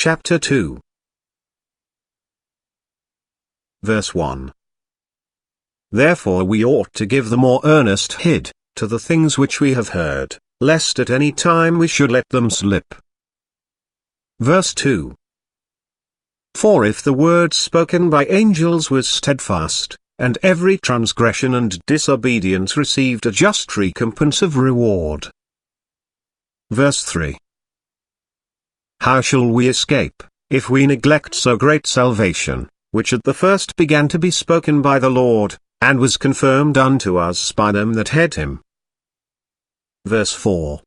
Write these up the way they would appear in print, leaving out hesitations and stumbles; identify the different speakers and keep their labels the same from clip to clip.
Speaker 1: Chapter 2. Verse 1. Therefore we ought to give the more earnest heed to the things which we have heard, lest at any time we should let them slip. Verse 2. For if the word spoken by angels was steadfast, and every transgression and disobedience received a just recompense of reward. Verse 3. How shall we escape, if we neglect so great salvation, which at the first began to be spoken by the Lord, and was confirmed unto us by them that had him? Verse 4.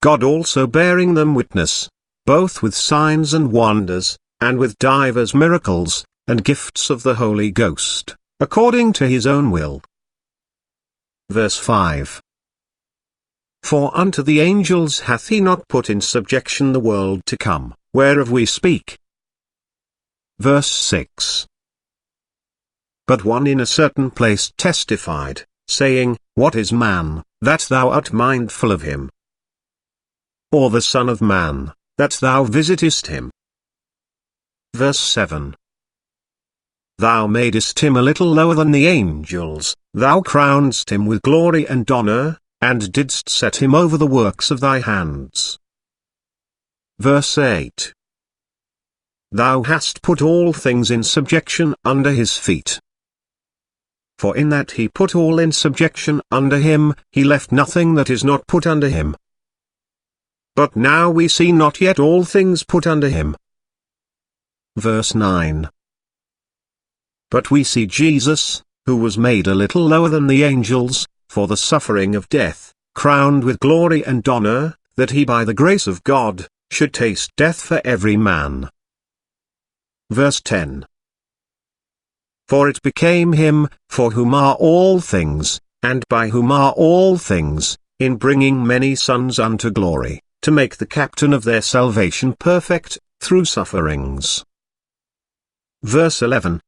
Speaker 1: God also bearing them witness, both with signs and wonders, and with divers miracles, and gifts of the Holy Ghost, according to his own will. Verse 5. For unto the angels hath he not put in subjection the world to come, whereof we speak. Verse 6. But one in a certain place testified, saying, What is man, that thou art mindful of him? Or the Son of man, that thou visitest him? Verse 7. Thou madest him a little lower than the angels, thou crownedst him with glory and honor, and didst set him over the works of thy hands. Verse 8. Thou hast put all things in subjection under his feet. For in that he put all in subjection under him, he left nothing that is not put under him. But now we see not yet all things put under him. Verse 9. But we see Jesus, who was made a little lower than the angels, for the suffering of death, crowned with glory and honor, that he by the grace of God, should taste death for every man. Verse 10. For it became him, for whom are all things, and by whom are all things, in bringing many sons unto glory, to make the captain of their salvation perfect, through sufferings. Verse 11.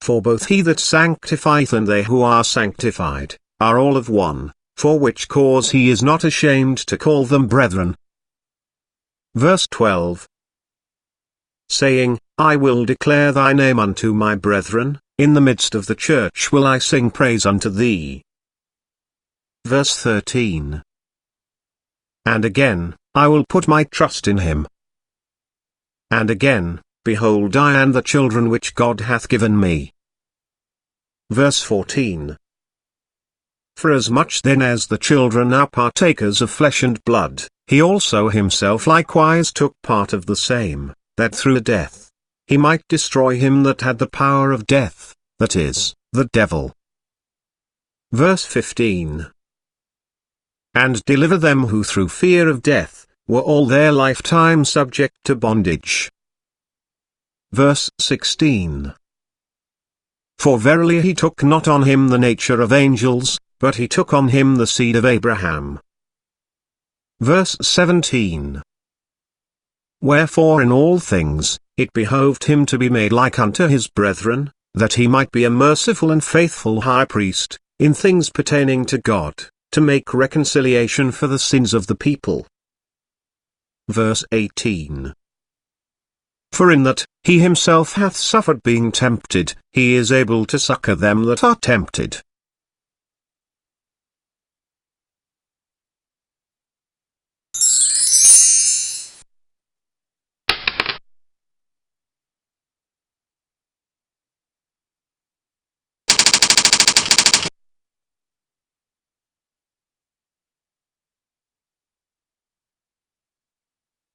Speaker 1: For both he that sanctifieth and they who are sanctified, are all of one, for which cause he is not ashamed to call them brethren. Verse 12. Saying, I will declare thy name unto my brethren, in the midst of the church will I sing praise unto thee. Verse 13. And again, I will put my trust in him. And again, behold I and the children which God hath given me. Verse 14. For as much then as the children are partakers of flesh and blood, he also himself likewise took part of the same, that through death, he might destroy him that had the power of death, that is, the devil. Verse 15. And deliver them who through fear of death, were all their lifetime subject to bondage. Verse 16. For verily he took not on him the nature of angels, but he took on him the seed of Abraham. Verse 17. Wherefore in all things, it behoved him to be made like unto his brethren, that he might be a merciful and faithful high priest, in things pertaining to God, to make reconciliation for the sins of the people. Verse 18. For in that, he himself hath suffered being tempted, he is able to succor them that are tempted.